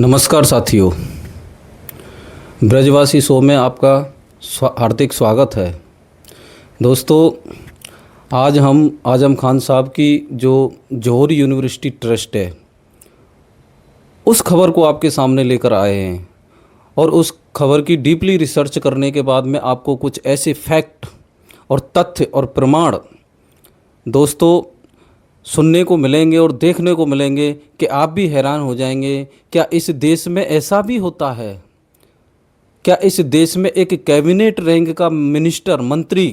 नमस्कार साथियों, ब्रजवासी शो में आपका हार्दिक स्वागत है। दोस्तों, आज हम आजम खान साहब की जो जौहर यूनिवर्सिटी ट्रस्ट है उस खबर को आपके सामने लेकर आए हैं और उस खबर की डीपली रिसर्च करने के बाद में आपको कुछ ऐसे फैक्ट और तथ्य और प्रमाण दोस्तों सुनने को मिलेंगे और देखने को मिलेंगे कि आप भी हैरान हो जाएंगे। क्या इस देश में ऐसा भी होता है? क्या इस देश में एक कैबिनेट रैंक का मिनिस्टर मंत्री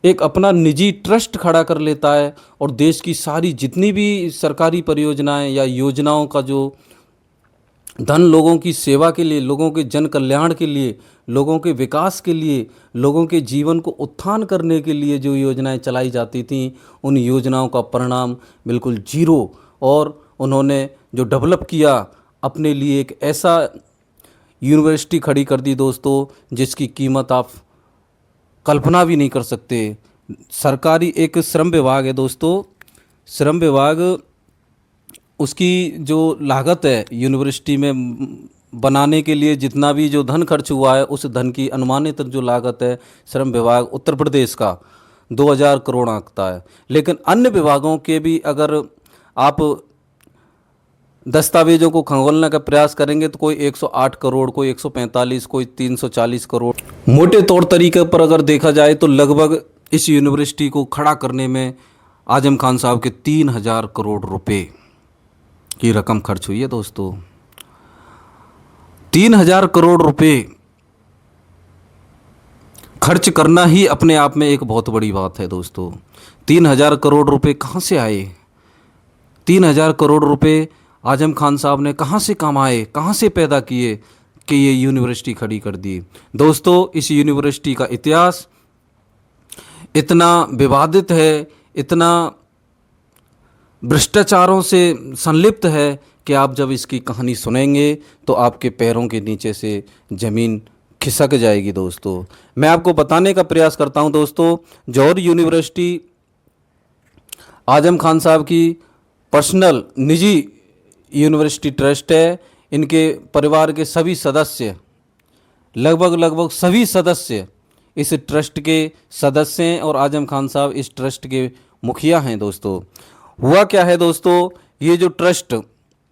एक अपना निजी ट्रस्ट खड़ा कर लेता है और देश की सारी जितनी भी सरकारी परियोजनाएं या योजनाओं का जो धन लोगों की सेवा के लिए, लोगों के जन कल्याण के लिए, लोगों के विकास के लिए, लोगों के जीवन को उत्थान करने के लिए जो योजनाएं चलाई जाती थीं, उन योजनाओं का परिणाम बिल्कुल जीरो। और उन्होंने जो डेवलप किया अपने लिए एक ऐसा यूनिवर्सिटी खड़ी कर दी दोस्तों जिसकी कीमत आप कल्पना भी नहीं कर सकते। सरकारी एक श्रम विभाग है दोस्तों, श्रम विभाग उसकी जो लागत है यूनिवर्सिटी में बनाने के लिए जितना भी जो धन खर्च हुआ है उस धन की अनुमानित जो लागत है श्रम विभाग उत्तर प्रदेश का 2000 करोड़ आंकता है। लेकिन अन्य विभागों के भी अगर आप दस्तावेजों को खंगोलने का प्रयास करेंगे तो कोई 108 करोड़, कोई 145, कोई 340 करोड़। मोटे तौर तरीके पर अगर देखा जाए तो लगभग इस यूनिवर्सिटी को खड़ा करने में आजम खान साहब के 3000 करोड़ रुपए की रकम खर्च हुई है दोस्तों। 3000 करोड़ रुपए खर्च करना ही अपने आप में एक बहुत बड़ी बात है दोस्तों। 3000 करोड़ रुपए कहाँ से आए? 3000 करोड़ रुपए आजम खान साहब ने कहाँ से कमाए, कहाँ से पैदा किए कि ये यूनिवर्सिटी खड़ी कर दी? दोस्तों, इस यूनिवर्सिटी का इतिहास इतना विवादित है, इतना भ्रष्टाचारों से संलिप्त है कि आप जब इसकी कहानी सुनेंगे तो आपके पैरों के नीचे से ज़मीन खिसक जाएगी। दोस्तों, मैं आपको बताने का प्रयास करता हूं दोस्तों, जौहर यूनिवर्सिटी आजम खान साहब की पर्सनल निजी यूनिवर्सिटी ट्रस्ट है। इनके परिवार के सभी सदस्य, लगभग सभी सदस्य इस ट्रस्ट के सदस्य हैं और आजम खान साहब इस ट्रस्ट के मुखिया हैं। दोस्तों, हुआ क्या है दोस्तों, ये जो ट्रस्ट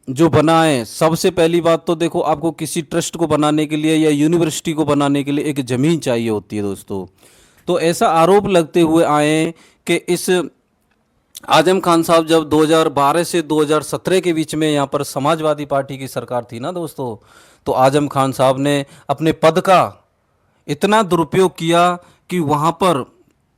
जो बना है, सबसे पहली बात तो देखो, आपको किसी ट्रस्ट को बनाने के लिए या यूनिवर्सिटी को बनाने के लिए एक ज़मीन चाहिए होती है दोस्तों। तो ऐसा आरोप लगते हुए आए कि इस आजम खान साहब जब 2012 से 2017 के बीच में यहाँ पर समाजवादी पार्टी की सरकार थी ना दोस्तों, तो आजम खान साहब ने अपने पद का इतना दुरुपयोग किया कि वहाँ पर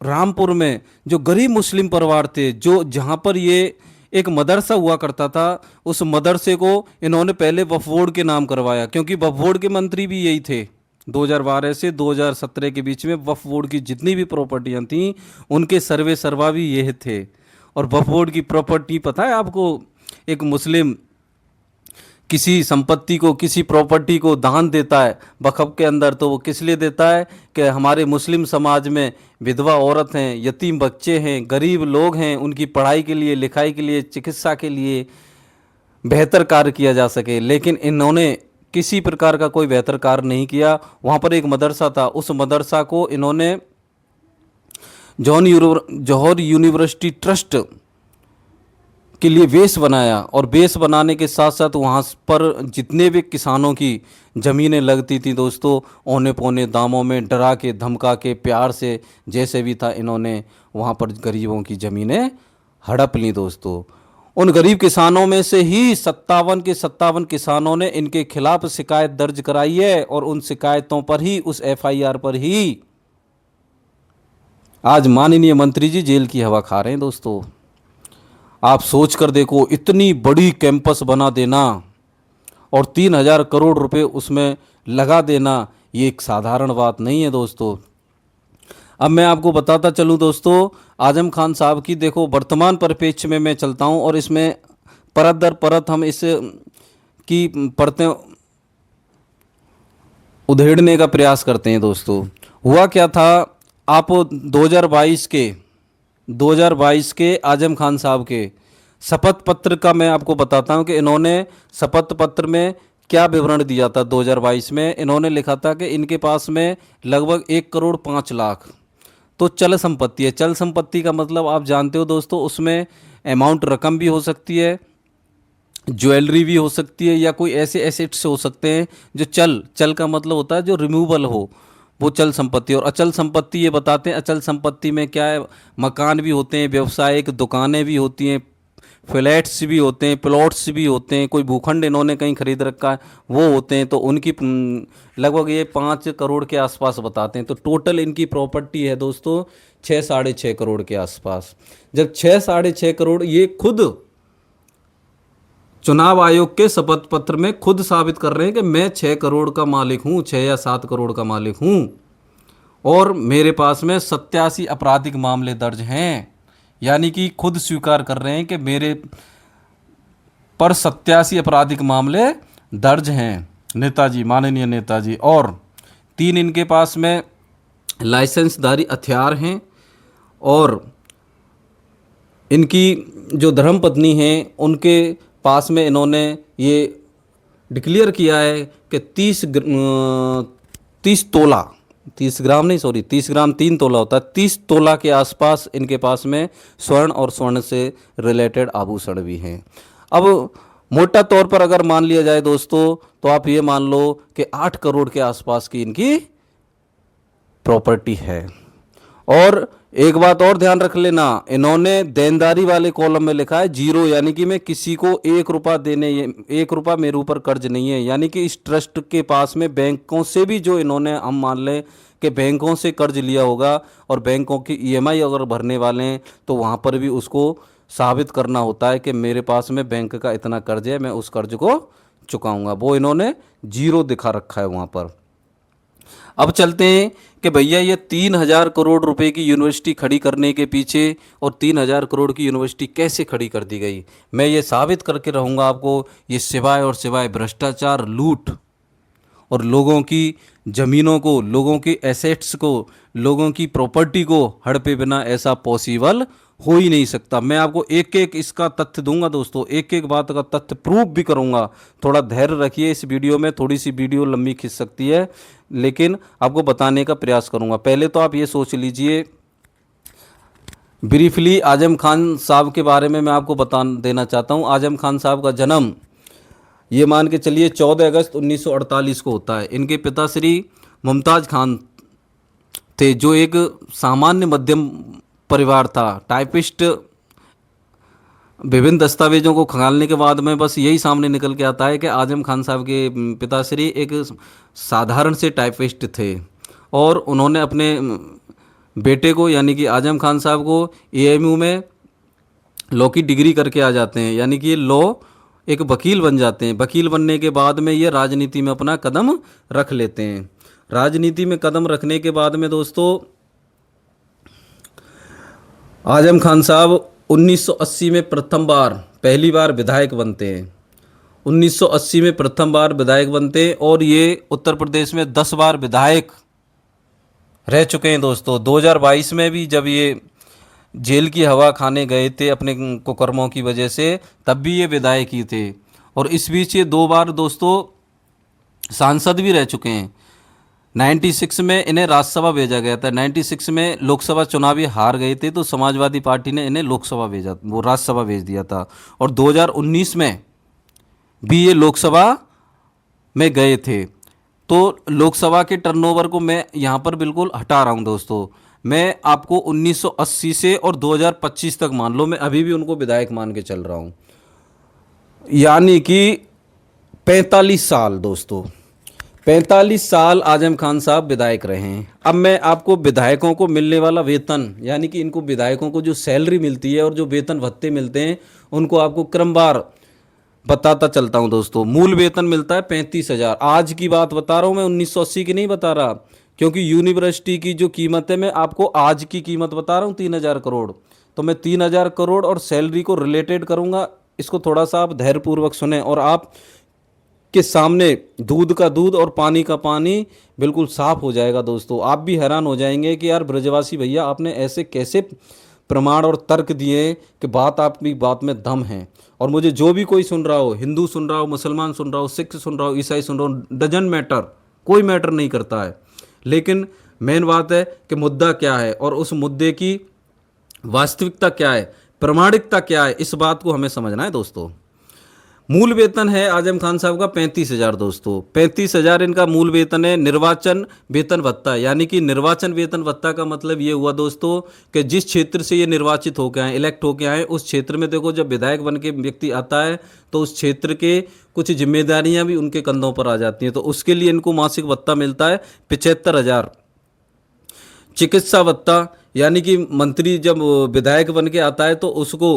रामपुर में जो गरीब मुस्लिम परिवार थे, जो जहाँ पर ये एक मदरसा हुआ करता था, उस मदरसे को इन्होंने पहले वक्फ बोर्ड के नाम करवाया, क्योंकि वक्फ बोर्ड के मंत्री भी यही थे। 2012 से 2017 के बीच में वक्फ बोर्ड की जितनी भी प्रॉपर्टियाँ थीं उनके सर्वे सर्वा भी ये थे। और वक्फ बोर्ड की प्रॉपर्टी पता है आपको, एक मुस्लिम किसी संपत्ति को, किसी प्रॉपर्टी को दान देता है वक्फ के अंदर, तो वो किस लिए देता है कि हमारे मुस्लिम समाज में विधवा औरत हैं, यतीम बच्चे हैं, गरीब लोग हैं, उनकी पढ़ाई के लिए, लिखाई के लिए, चिकित्सा के लिए बेहतर कार्य किया जा सके। लेकिन इन्होंने किसी प्रकार का कोई बेहतर कार्य नहीं किया। वहाँ पर एक मदरसा था, उस मदरसा को इन्होंने जौहर यूनिवर्सिटी ट्रस्ट के लिए बेस बनाया, और बेस बनाने के साथ साथ वहाँ पर जितने भी किसानों की ज़मीनें लगती थी दोस्तों, औने पौने दामों में डरा के, धमका के, प्यार से, जैसे भी था, इन्होंने वहाँ पर गरीबों की ज़मीनें हड़प ली दोस्तों। उन गरीब किसानों में से ही 57 के 57 किसानों ने इनके खिलाफ शिकायत दर्ज कराई है, और उन शिकायतों पर ही, उस FIR पर ही आज माननीय मंत्री जी जेल की हवा खा रहे हैं दोस्तों। आप सोच कर देखो, इतनी बड़ी कैंपस बना देना और 3000 करोड़ रुपए उसमें लगा देना, ये एक साधारण बात नहीं है दोस्तों। अब मैं आपको बताता चलूँ दोस्तों, आजम खान साहब की देखो वर्तमान परिप्रेक्ष्य में मैं चलता हूँ और इसमें परत दर परत हम इस की परतें उधेड़ने का प्रयास करते हैं दोस्तों। हुआ क्या था, आप 2022 के आजम खान साहब के शपथ पत्र का मैं आपको बताता हूं कि इन्होंने शपथ पत्र में क्या विवरण दिया था। 2022 में इन्होंने लिखा था कि इनके पास में लगभग 1,05,00,000 तो चल संपत्ति है। चल संपत्ति का मतलब आप जानते हो दोस्तों, उसमें अमाउंट रकम भी हो सकती है, ज्वेलरी भी हो सकती है, या कोई ऐसे एसेट्स हो सकते हैं जो चल चल का मतलब होता है जो रिमूवल हो, वो चल संपत्ति। और अचल संपत्ति ये बताते हैं, अचल संपत्ति में क्या है, मकान भी होते हैं, व्यवसायिक दुकानें भी होती हैं, फ्लैट्स भी होते हैं, प्लॉट्स भी होते हैं, कोई भूखंड इन्होंने कहीं खरीद रखा है वो होते हैं। तो उनकी लगभग ये 5 करोड़ के आसपास बताते हैं। तो टोटल इनकी प्रॉपर्टी है दोस्तों 6-6.5 करोड़ के आसपास। जब 6-6.5 करोड़ ये खुद चुनाव आयोग के शपथ पत्र में खुद साबित कर रहे हैं कि मैं 6 करोड़ का मालिक हूँ, 6 या 7 करोड़ का मालिक हूँ, और मेरे पास में 87 आपराधिक मामले दर्ज हैं। यानी कि खुद स्वीकार कर रहे हैं कि मेरे पर 87 आपराधिक मामले दर्ज हैं नेताजी, माननीय नेताजी। और 3 इनके पास में लाइसेंसधारी हथियार हैं, और इनकी जो धर्मपत्नी हैं उनके पास में इन्होंने ये डिक्लेयर किया है कि 30 तोला, 30 ग्राम नहीं, सॉरी 30 ग्राम 3 तोला होता है, 30 तोला के आसपास इनके पास में स्वर्ण और स्वर्ण से रिलेटेड आभूषण भी हैं। अब मोटा तौर पर अगर मान लिया जाए दोस्तों, तो आप ये मान लो कि 8 करोड़ के आसपास की इनकी प्रॉपर्टी है। और एक बात और ध्यान रख लेना, इन्होंने देनदारी वाले कॉलम में लिखा है 0, यानी कि मैं किसी को 1 रुपया देने, 1 रुपया मेरे ऊपर कर्ज नहीं है। यानी कि इस ट्रस्ट के पास में बैंकों से भी जो इन्होंने, हम मान लें कि बैंकों से कर्ज लिया होगा और बैंकों की ईएमआई अगर भरने वाले हैं, तो वहाँ पर भी उसको साबित करना होता है कि मेरे पास में बैंक का इतना कर्ज है, मैं उस कर्ज को चुकाऊंगा। वो इन्होंने 0 दिखा रखा है वहाँ पर। अब चलते हैं कि भैया ये 3,000 करोड़ रुपए की यूनिवर्सिटी खड़ी करने के पीछे, और 3,000 करोड़ की यूनिवर्सिटी कैसे खड़ी कर दी गई, मैं ये साबित करके रहूँगा आपको। ये सिवाय और सिवाय भ्रष्टाचार, लूट और लोगों की ज़मीनों को, लोगों के एसेट्स को, लोगों की प्रॉपर्टी को हड़पे बिना ऐसा पॉसिबल हो ही नहीं सकता। मैं आपको एक एक इसका तथ्य दूंगा दोस्तों, एक एक बात का तथ्य प्रूफ भी करूंगा। थोड़ा धैर्य रखिए, इस वीडियो में थोड़ी सी वीडियो लंबी खिंच सकती है, लेकिन आपको बताने का प्रयास करूंगा। पहले तो आप ये सोच लीजिए, ब्रीफली आजम खान साहब के बारे में मैं आपको बता देना चाहता हूँ। आजम खान साहब का जन्म ये मान के चलिए 14 अगस्त 1948 को होता है। इनके पिता श्री मुमताज़ खान थे, जो एक सामान्य मध्यम परिवार था, टाइपिस्ट। विभिन्न दस्तावेजों को खंगालने के बाद में बस यही सामने निकल के आता है कि आजम खान साहब के पिताश्री एक साधारण से टाइपिस्ट थे, और उन्होंने अपने बेटे को, यानी कि आजम खान साहब को, एएमयू में लॉ की डिग्री करके आ जाते हैं। यानी कि ये लॉ एक वकील बन जाते हैं। वकील बनने के बाद में ये राजनीति में अपना कदम रख लेते हैं। राजनीति में कदम रखने के बाद में दोस्तों, आजम खान साहब 1980 में पहली बार विधायक बनते हैं। 1980 में प्रथम बार विधायक बनते हैं, और ये उत्तर प्रदेश में 10 बार विधायक रह चुके हैं दोस्तों। 2022 में भी जब ये जेल की हवा खाने गए थे अपने कुकर्मों की वजह से, तब भी ये विधायक ही थे। और इस बीच ये 2 बार दोस्तों सांसद भी रह चुके हैं। 96 में इन्हें राज्यसभा भेजा गया था। 96 में लोकसभा चुनाव ये हार गए थे, तो समाजवादी पार्टी ने इन्हें लोकसभा भेजा, वो राज्यसभा भेज दिया था। और 2019 में भी ये लोकसभा में गए थे। तो लोकसभा के टर्नओवर को मैं यहाँ पर बिल्कुल हटा रहा हूँ दोस्तों। मैं आपको 1980 से और 2025 तक मान लो, मैं अभी भी उनको विधायक मान के चल रहा हूँ। यानी कि 45 साल दोस्तों, 45 साल आजम खान साहब विधायक रहे हैं। अब मैं आपको विधायकों को मिलने वाला वेतन, यानी कि इनको विधायकों को जो सैलरी मिलती है और जो वेतन भत्ते मिलते हैं, उनको आपको क्रमवार बताता चलता हूं दोस्तों। मूल वेतन मिलता है 35,000। आज की बात बता रहा हूं मैं, 1980 की नहीं बता रहा, क्योंकि यूनिवर्सिटी की जो कीमत है, मैं आपको आज की कीमत बता रहा हूं 3,000 करोड़। तो मैं 3,000 करोड़ और सैलरी को रिलेटेड करूंगा। इसको थोड़ा सा आप धैर्यपूर्वक सुने, और आप के सामने दूध का दूध और पानी का पानी बिल्कुल साफ हो जाएगा दोस्तों। आप भी हैरान हो जाएंगे कि यार ब्रजवासी भैया, आपने ऐसे कैसे प्रमाण और तर्क दिए कि बात आपकी बात में दम है। और मुझे जो भी कोई सुन रहा हो, हिंदू सुन रहा हो, मुसलमान सुन रहा हो, सिख सुन रहा हो, ईसाई सुन रहा हो, डजंट मैटर, कोई मैटर नहीं करता है। लेकिन मेन बात है कि मुद्दा क्या है और उस मुद्दे की वास्तविकता क्या है, प्रमाणिकता क्या है, इस बात को हमें समझना है दोस्तों। मूल वेतन है आजम खान साहब का 35,000 दोस्तों, 35,000 इनका मूल वेतन है। निर्वाचन वेतन भत्ता, यानी कि निर्वाचन वेतन भत्ता का मतलब ये हुआ दोस्तों कि जिस क्षेत्र से ये निर्वाचित होकर आए, इलेक्ट होकर आए, उस क्षेत्र में देखो जब विधायक बन के व्यक्ति आता है तो उस क्षेत्र के कुछ जिम्मेदारियां भी उनके कंधों पर आ जाती हैं, तो उसके लिए इनको मासिक भत्ता मिलता है 75,000। चिकित्सा भत्ता, यानी कि मंत्री जब विधायक बन के आता है तो उसको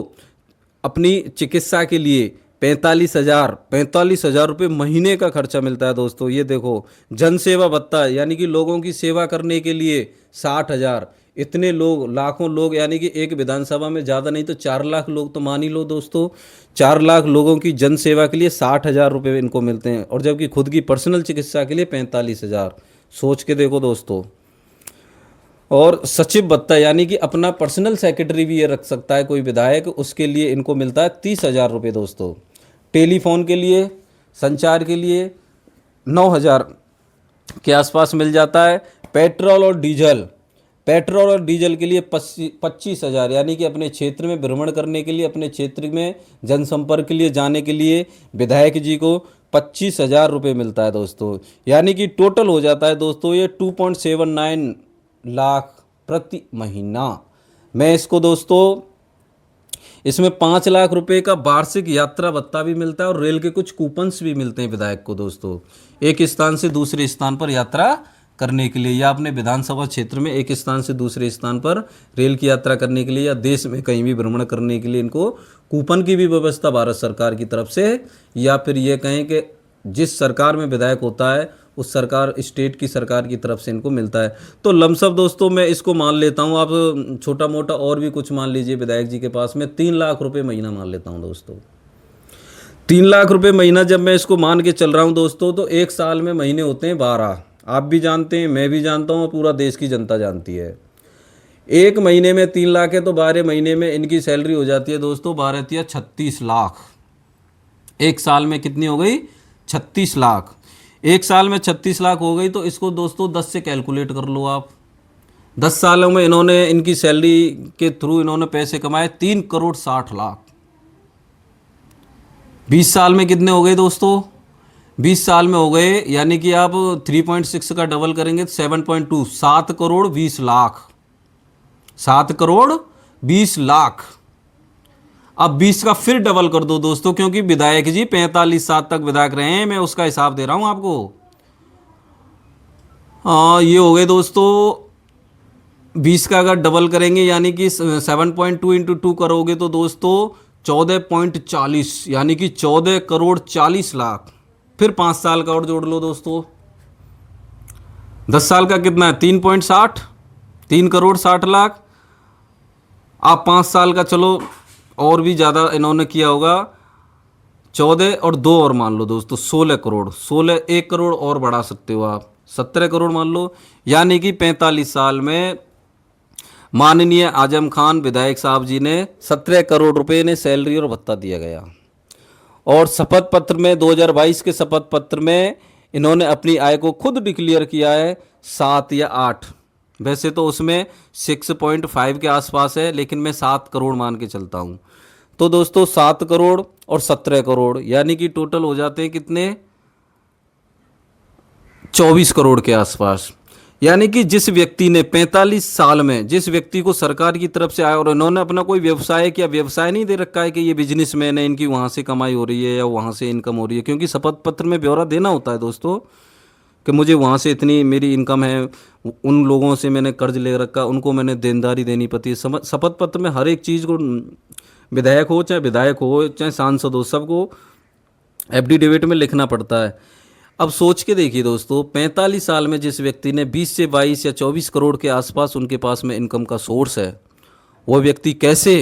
अपनी चिकित्सा के लिए 45,000 रुपये महीने का खर्चा मिलता है दोस्तों। ये देखो। जन सेवा भत्ता, यानी कि लोगों की सेवा करने के लिए 60,000। इतने लोग, लाखों लोग, यानी कि एक विधानसभा में ज़्यादा नहीं तो 4 लाख लोग तो मान ही लो दोस्तों, 4 लाख लोगों की जन सेवा के लिए 60,000 रुपये इनको मिलते हैं। और जबकि खुद की पर्सनल चिकित्सा के लिए 45,000। सोच के देखो दोस्तों। और सचिव भत्ता, यानी कि अपना पर्सनल सेक्रेटरी भी ये रख सकता है कोई विधायक, उसके लिए इनको मिलता है 30,000 रुपये दोस्तों। टेलीफोन के लिए, संचार के लिए 9,000 के आसपास मिल जाता है। पेट्रोल और डीजल के लिए 25,000, यानी कि अपने क्षेत्र में भ्रमण करने के लिए, अपने क्षेत्र में जनसंपर्क के लिए जाने के लिए विधायक जी को 25,000 रुपये मिलता है दोस्तों। यानी कि टोटल हो जाता है दोस्तों ये 2.79 लाख प्रति महीना। मैं इसको दोस्तों, इसमें 5 लाख रुपए का वार्षिक यात्रा भत्ता भी मिलता है और रेल के कुछ कूपन्स भी मिलते हैं विधायक को दोस्तों, एक स्थान से दूसरे स्थान पर यात्रा करने के लिए, या अपने विधानसभा क्षेत्र में एक स्थान से दूसरे स्थान पर रेल की यात्रा करने के लिए, या देश में कहीं भी भ्रमण करने के लिए इनको कूपन की भी व्यवस्था भारत सरकार की तरफ से, या फिर ये कहें कि जिस सरकार में विधायक होता है उस सरकार, स्टेट की सरकार की तरफ से इनको मिलता है। तो लमसम दोस्तों मैं इसको मान लेता हूँ, आप छोटा मोटा और भी कुछ मान लीजिए विधायक जी के पास में 3 लाख रुपए महीना मान लेता हूँ दोस्तों। 3 लाख रुपए महीना जब मैं इसको मान के चल रहा हूँ दोस्तों, तो एक साल में महीने होते हैं 12। आप भी जानते हैं, मैं भी जानता हूँ, पूरा देश की जनता जानती है। एक महीने में 3 लाख है तो 12 महीने में इनकी सैलरी हो जाती है दोस्तों 12 या 36 लाख। एक साल में कितनी हो गई? 36 लाख। एक साल में 36 लाख हो गई तो इसको दोस्तों 10 से कैलकुलेट कर लो आप। 10 सालों में इन्होंने, इनकी सैलरी के थ्रू इन्होंने पैसे कमाए 3 करोड़ 60 लाख। 20 साल में कितने हो गए दोस्तों? 20 साल में हो गए, यानी कि आप 3.6 का डबल करेंगे तो 7.2, 7 करोड़ 20 लाख। 7 करोड़ 20 लाख। अब 20 का फिर डबल कर दो दोस्तों, क्योंकि विधायक जी 45 साल तक विधायक रहे हैं, मैं उसका हिसाब दे रहा हूं आपको। ये हो गए दोस्तों 20 का अगर डबल करेंगे, यानी कि 7.2 इंटू 2 करोगे तो दोस्तों 14.40, यानी कि 14 करोड़ 40 लाख। फिर 5 साल का और जोड़ लो दोस्तों। 10 साल का कितना है? 3.60, 3 करोड़ 60 लाख। आप 5 साल का चलो और भी ज़्यादा इन्होंने किया होगा, 14 और 2 और मान लो दोस्तों 16 करोड़। 16, 1 करोड़ और बढ़ा सकते हो आप, 17 करोड़ मान लो। यानी कि 45 साल में माननीय आजम खान विधायक साहब जी ने 17 करोड़ रुपए ने सैलरी और भत्ता दिया गया। और शपथ पत्र में 2022 के शपथ पत्र में इन्होंने अपनी आय को खुद डिक्लेयर किया है 7 या 8। वैसे तो उसमें 6.5 के आसपास है, लेकिन मैं 7 करोड़ मान के चलता हूँ। तो दोस्तों 7 करोड़ और 17 करोड़, यानी कि टोटल हो जाते हैं कितने? 24 करोड़ के आसपास। यानी कि जिस व्यक्ति ने 45 साल में, जिस व्यक्ति को सरकार की तरफ से आया और इन्होंने अपना कोई व्यवसाय किया, व्यवसाय नहीं दे रखा है कि ये बिजनेसमैन है, इनकी वहाँ से कमाई हो रही है या वहाँ से इनकम हो रही है, क्योंकि शपथ पत्र में ब्यौरा देना होता है दोस्तों कि मुझे वहाँ से इतनी मेरी इनकम है, उन लोगों से मैंने कर्ज ले रखा, उनको मैंने देनदारी देनी पड़ती है। शपथ पत्र में हर एक चीज़ को, विधायक हो चाहे सांसद हो, सबको एफिडेविट में लिखना पड़ता है। अब सोच के देखिए दोस्तों, 45 साल में जिस व्यक्ति ने 20 से 22 या 24 करोड़ के आसपास उनके पास में इनकम का सोर्स है, वो व्यक्ति कैसे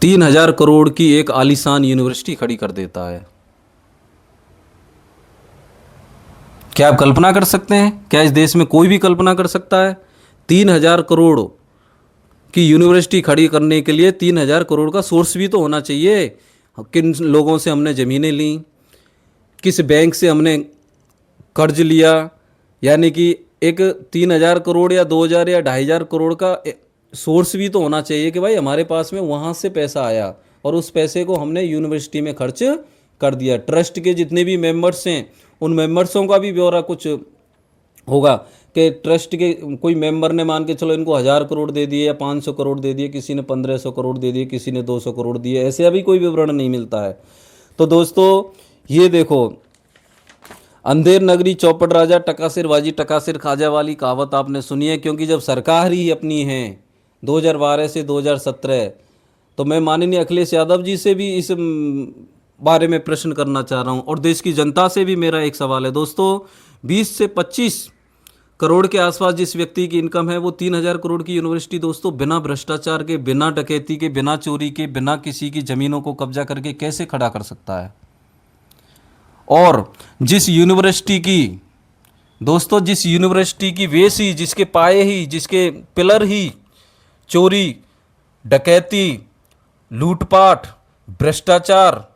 3,000 करोड़ की एक आलीशान यूनिवर्सिटी खड़ी कर देता है? क्या आप कल्पना कर सकते हैं? क्या इस देश में कोई भी कल्पना कर सकता है? 3,000 करोड़ की यूनिवर्सिटी खड़ी करने के लिए 3,000 करोड़ का सोर्स भी तो होना चाहिए। किन लोगों से हमने ज़मीनें ली, किस बैंक से हमने कर्ज लिया, यानी कि एक 3,000 करोड़ या 2,000 या 2,500 करोड़ का सोर्स भी तो होना चाहिए कि भाई हमारे पास में वहाँ से पैसा आया और उस पैसे को हमने यूनिवर्सिटी में खर्च कर दिया। ट्रस्ट के जितने भी मेंबर्स हैं उन मेंबर्सों का भी ब्यौरा कुछ होगा कि ट्रस्ट के कोई मेंबर ने मान के चलो इनको 1,000 करोड़ दे दिए या 500 करोड़ दे दिए, किसी ने 1,500 करोड़ दे दिए, किसी ने 200 करोड़ दिए, ऐसे अभी कोई विवरण नहीं मिलता है। तो दोस्तों ये देखो, अंधेर नगरी चौपड़ राजा टकासिर बाजी टकासिर खाजा वाली कहावत आपने सुनी है, क्योंकि जब सरकार ही अपनी है 2012 से 2017, तो मैं माननीय अखिलेश यादव जी से भी इस बारे में प्रश्न करना चाह रहा हूँ और देश की जनता से भी मेरा एक सवाल है दोस्तों। 20 से 25 करोड़ के आसपास जिस व्यक्ति की इनकम है वो 3,000 करोड़ की यूनिवर्सिटी दोस्तों बिना भ्रष्टाचार के, बिना डकैती के, बिना चोरी के, बिना किसी की ज़मीनों को कब्जा करके कैसे खड़ा कर सकता है। और जिस यूनिवर्सिटी की दोस्तों, जिस यूनिवर्सिटी की बेस ही, जिसके पाए ही, जिसके पिलर ही चोरी, डकैती, लूटपाट, भ्रष्टाचार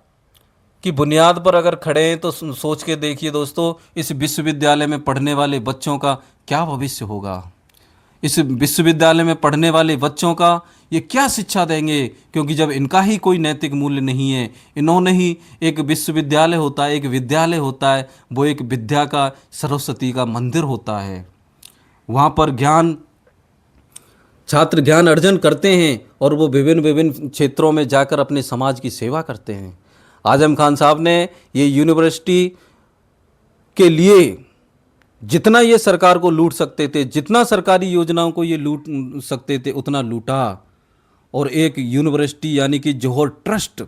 की बुनियाद पर अगर खड़े हैं, तो सोच के देखिए दोस्तों, इस विश्वविद्यालय में पढ़ने वाले बच्चों का क्या भविष्य होगा। इस विश्वविद्यालय में पढ़ने वाले बच्चों का ये क्या शिक्षा देंगे, क्योंकि जब इनका ही कोई नैतिक मूल्य नहीं है, इन्होंने ही, एक विश्वविद्यालय होता है, एक विद्यालय होता है, वो एक विद्या का, सरस्वती का मंदिर होता है। वहाँ पर छात्र ज्ञान अर्जन करते हैं और वो विभिन्न विभिन्न क्षेत्रों में जाकर अपने समाज की सेवा करते हैं। आजम खान साहब ने ये यूनिवर्सिटी के लिए जितना ये सरकार को लूट सकते थे, जितना सरकारी योजनाओं को ये लूट सकते थे, उतना लूटा। और एक यूनिवर्सिटी यानी कि जौहर ट्रस्ट,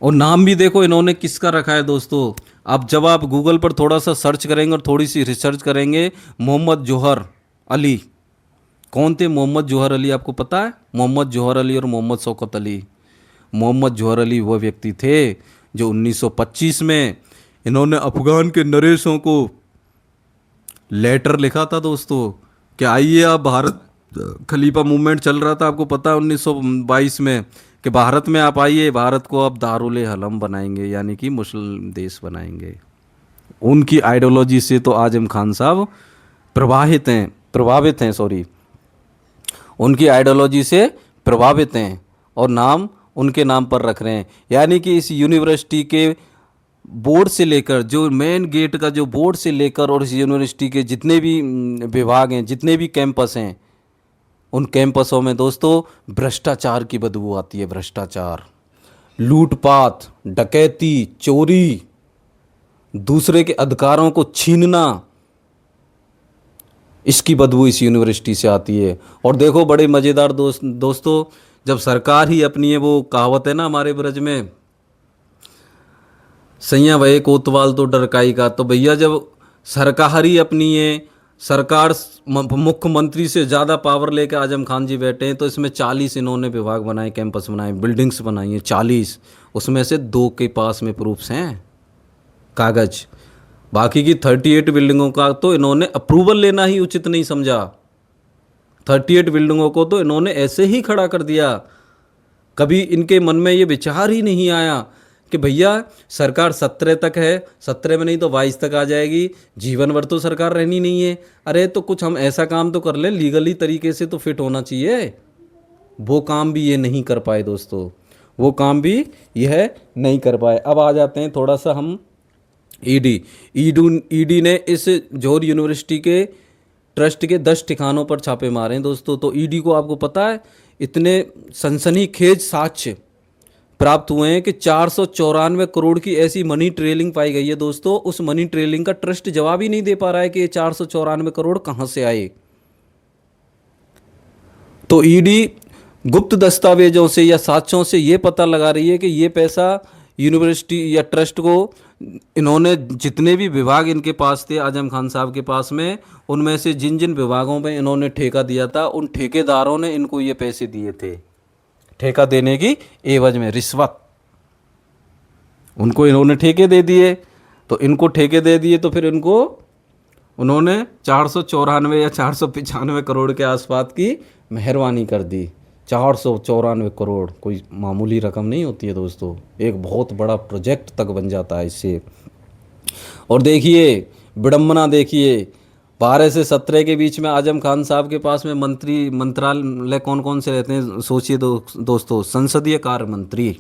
और नाम भी देखो इन्होंने किसका रखा है दोस्तों। अब जब आप गूगल पर थोड़ा सा सर्च करेंगे और थोड़ी सी रिसर्च करेंगे, मोहम्मद जौहर अली, कौन थे मोहम्मद जौहर अली, आपको पता है? मोहम्मद जौहर अली और मोहम्मद शौकत अली। मोहम्मद जौहर अली वो व्यक्ति थे जो 1925 में इन्होंने अफगान के नरेशों को लेटर लिखा था दोस्तों कि आइए आप भारत, खलीफा मूवमेंट चल रहा था, आपको पता है 1922 में, कि भारत में आप आइए, भारत को आप दारुल हलम बनाएंगे, यानी कि मुस्लिम देश बनाएंगे। उनकी आइडियोलॉजी से तो आजम खान साहब प्रभावित हैं, उनकी आइडियोलॉजी से प्रभावित हैं और नाम उनके नाम पर रख रहे हैं। यानी कि इस यूनिवर्सिटी के बोर्ड से लेकर, जो मेन गेट का जो बोर्ड से लेकर, और इस यूनिवर्सिटी के जितने भी विभाग हैं, जितने भी कैंपस हैं, उन कैंपसों में दोस्तों भ्रष्टाचार की बदबू आती है। भ्रष्टाचार, लूटपाट, डकैती, चोरी, दूसरे के अधिकारों को छीनना, इसकी बदबू इस यूनिवर्सिटी से आती है। और देखो बड़े मज़ेदार दोस्तों, जब सरकार ही अपनी है, वो कहावत है ना हमारे ब्रज में, सैया भये कोतवाल तो डरकाई का। तो भैया जब सरकार ही अपनी है, सरकार मुख्यमंत्री से ज़्यादा पावर लेकर आजम खान जी बैठे हैं, तो इसमें 40 इन्होंने विभाग बनाए, कैंपस बनाए, बिल्डिंग्स बनाई हैं 40, उसमें से 2 के पास में प्रूफ्स हैं, कागज। बाकी की 38 बिल्डिंगों का तो इन्होंने अप्रूवल लेना ही उचित नहीं समझा। 38 बिल्डिंगों को तो इन्होंने ऐसे ही खड़ा कर दिया। कभी इनके मन में ये विचार ही नहीं आया कि भैया सरकार 17 तक है, 17 में नहीं तो 22 तक आ जाएगी, जीवन भर तो सरकार रहनी नहीं है। अरे तो कुछ हम ऐसा काम तो कर लें, लीगली तरीके से तो फिट होना चाहिए। वो काम भी ये नहीं कर पाए दोस्तों, वो काम भी यह नहीं कर पाए। अब आ जाते हैं थोड़ा सा हम ईडी ने इस जौहर यूनिवर्सिटी के ट्रस्ट के 10 ठिकानों पर छापे मारे हैं दोस्तों। तो ईडी को आपको पता है इतने सनसनीखेज साक्ष्य प्राप्त हुए हैं कि 494 करोड़ की ऐसी मनी ट्रेलिंग पाई गई है दोस्तों। उस मनी ट्रेलिंग का ट्रस्ट जवाब ही नहीं दे पा रहा है कि ये 494 करोड़ कहाँ से आए। तो ईडी गुप्त दस्तावेजों से या साक्ष्यों से ये पता लगा रही है कि ये पैसा यूनिवर्सिटी या ट्रस्ट को, इन्होंने जितने भी विभाग इनके पास थे आजम खान साहब के पास में, उनमें से जिन जिन विभागों में इन्होंने ठेका दिया था, उन ठेकेदारों ने इनको ये पैसे दिए थे। ठेका देने की एवज में रिश्वत, उनको इन्होंने ठेके दे दिए। तो इनको ठेके दे दिए तो फिर इनको उन्होंने 494 या 495 करोड़ के आसपास की मेहरबानी कर दी। 494 करोड़ कोई मामूली रकम नहीं होती है दोस्तों, एक बहुत बड़ा प्रोजेक्ट तक बन जाता है इससे। और देखिए विडम्बना, देखिए 12 से 17 के बीच में आजम खान साहब के पास में मंत्रालय कौन कौन से रहते हैं सोचिए दोस्तों। संसदीय कार्य मंत्री,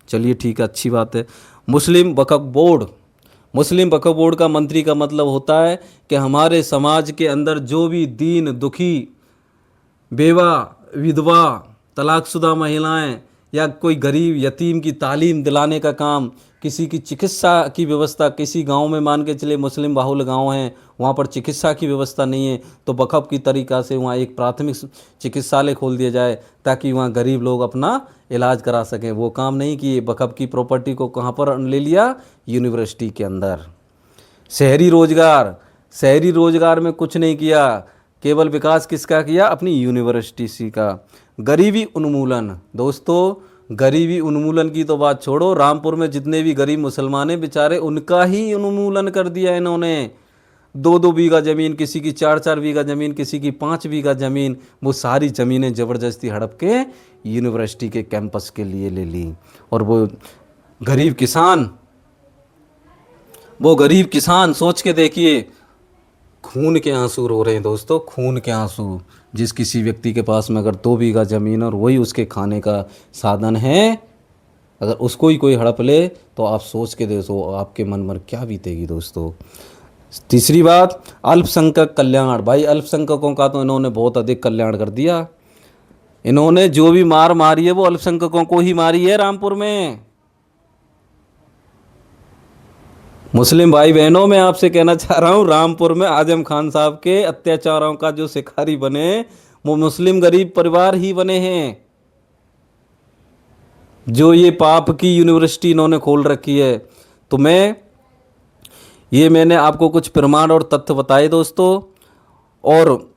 चलिए ठीक है, अच्छी बात है। मुस्लिम वक्फ बोर्ड, मुस्लिम वक्फ बोर्ड का मंत्री का मतलब होता है कि हमारे समाज के अंदर जो भी दीन दुखी, बेवा, विधवा, तलाकशुदा महिलाएं या कोई गरीब यतीम की तालीम दिलाने का काम, किसी की चिकित्सा की व्यवस्था, किसी गांव में मान के चले मुस्लिम बाहुल गांव हैं, वहाँ पर चिकित्सा की व्यवस्था नहीं है, तो वक्फ की तरीक़ा से वहाँ एक प्राथमिक चिकित्सालय खोल दिया जाए ताकि वहाँ गरीब लोग अपना इलाज करा सकें। वो काम नहीं किए। वक्फ की प्रॉपर्टी को कहाँ पर ले लिया? यूनिवर्सिटी के अंदर। शहरी रोजगार, शहरी रोजगार में कुछ नहीं किया, केवल विकास किसका किया? अपनी यूनिवर्सिटी का। गरीबी उन्मूलन, दोस्तों गरीबी उन्मूलन की तो बात छोड़ो, रामपुर में जितने भी गरीब मुसलमान हैं बेचारे, उनका ही उन्मूलन कर दिया इन्होंने। 2-2 बीघा ज़मीन, किसी की 4-4 बीघा ज़मीन, किसी की 5 बीघा ज़मीन, वो सारी ज़मीनें ज़बरदस्ती हड़प के यूनिवर्सिटी के कैंपस के लिए ले ली। और वो गरीब किसान, वो गरीब किसान सोच के देखिए, खून के आंसू रो रहे हैं दोस्तों, खून के आंसू। जिस किसी व्यक्ति के पास में अगर 2 बीघा ज़मीन और वही उसके खाने का साधन है, अगर उसको ही कोई हड़प ले तो आप सोच के देखो आपके मन पर क्या बीतेगी दोस्तों। तीसरी बात, अल्पसंख्यक कल्याण। भाई अल्पसंख्यकों का तो इन्होंने बहुत अधिक कल्याण कर दिया। इन्होंने जो भी मार मारी है वो अल्पसंख्यकों को ही मारी है रामपुर में। मुस्लिम भाई बहनों, मैं आपसे कहना चाह रहा हूँ, रामपुर में आजम खान साहब के अत्याचारों का जो शिकारी बने वो मुस्लिम गरीब परिवार ही बने हैं। जो ये पाप की यूनिवर्सिटी इन्होंने खोल रखी है। तो मैंने आपको कुछ प्रमाण और तथ्य बताए दोस्तों, और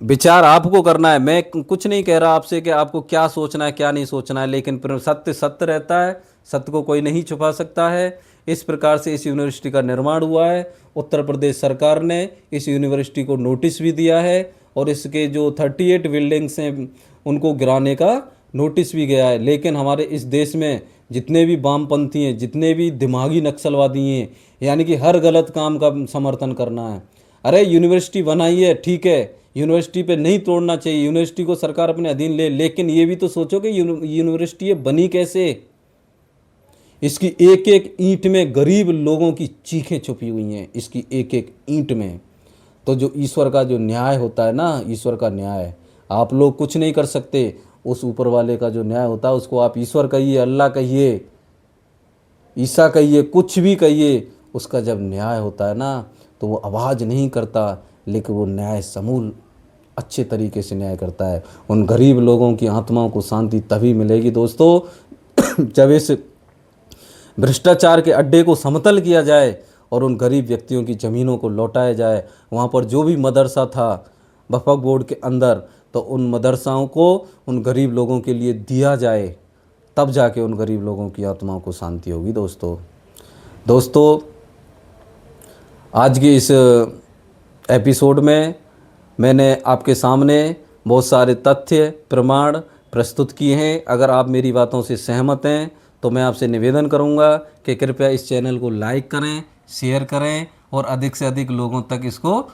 विचार आपको करना है। मैं कुछ नहीं कह रहा आपसे कि आपको क्या सोचना है क्या नहीं सोचना है, लेकिन सत्य सत्य रहता है, सत्य को कोई नहीं छुपा सकता है। इस प्रकार से इस यूनिवर्सिटी का निर्माण हुआ है। उत्तर प्रदेश सरकार ने इस यूनिवर्सिटी को नोटिस भी दिया है और इसके जो 38 बिल्डिंग्स हैं उनको गिराने का नोटिस भी गया है। लेकिन हमारे इस देश में जितने भी वामपंथी हैं, जितने भी दिमागी नक्सलवादी हैं, यानी कि हर गलत काम का समर्थन करना है। अरे यूनिवर्सिटी बनाई है, ठीक है, यूनिवर्सिटी पे नहीं तोड़ना चाहिए, यूनिवर्सिटी को सरकार अपने अधीन ले, लेकिन ये भी तो सोचो कि यूनिवर्सिटी ये बनी कैसे। इसकी एक एक ईंट में गरीब लोगों की चीखें छुपी हुई हैं, इसकी एक एक ईंट में। तो जो ईश्वर का जो न्याय होता है ना, ईश्वर का न्याय, आप लोग कुछ नहीं कर सकते, उस ऊपर वाले का जो न्याय होता है उसको आप ईश्वर कहिए, अल्लाह कहिए, ईसा कहिए, कुछ भी कहिए, उसका जब न्याय होता है ना तो वो आवाज़ नहीं करता, लेकिन वो न्याय समूल अच्छे तरीके से न्याय करता है। उन गरीब लोगों की आत्माओं को शांति तभी मिलेगी दोस्तों जब इस भ्रष्टाचार के अड्डे को समतल किया जाए और उन गरीब व्यक्तियों की ज़मीनों को लौटाया जाए। वहाँ पर जो भी मदरसा था वक्फ बोर्ड के अंदर, तो उन मदरसाओं को उन गरीब लोगों के लिए दिया जाए, तब जाके उन गरीब लोगों की आत्माओं को शांति होगी दोस्तों आज के इस एपिसोड में मैंने आपके सामने बहुत सारे तथ्य प्रमाण प्रस्तुत किए हैं। अगर आप मेरी बातों से सहमत हैं तो मैं आपसे निवेदन करूंगा कि कृपया इस चैनल को लाइक करें, शेयर करें और अधिक से अधिक लोगों तक इसको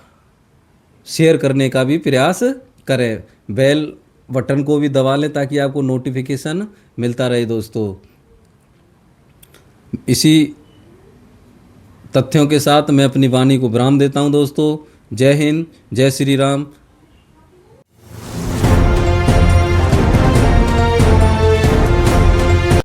शेयर करने का भी प्रयास करें। बेल बटन को भी दबा लें ताकि आपको नोटिफिकेशन मिलता रहे दोस्तों। इसी तथ्यों के साथ मैं अपनी वाणी को विराम देता हूं दोस्तों। जय हिंद, जय श्री राम,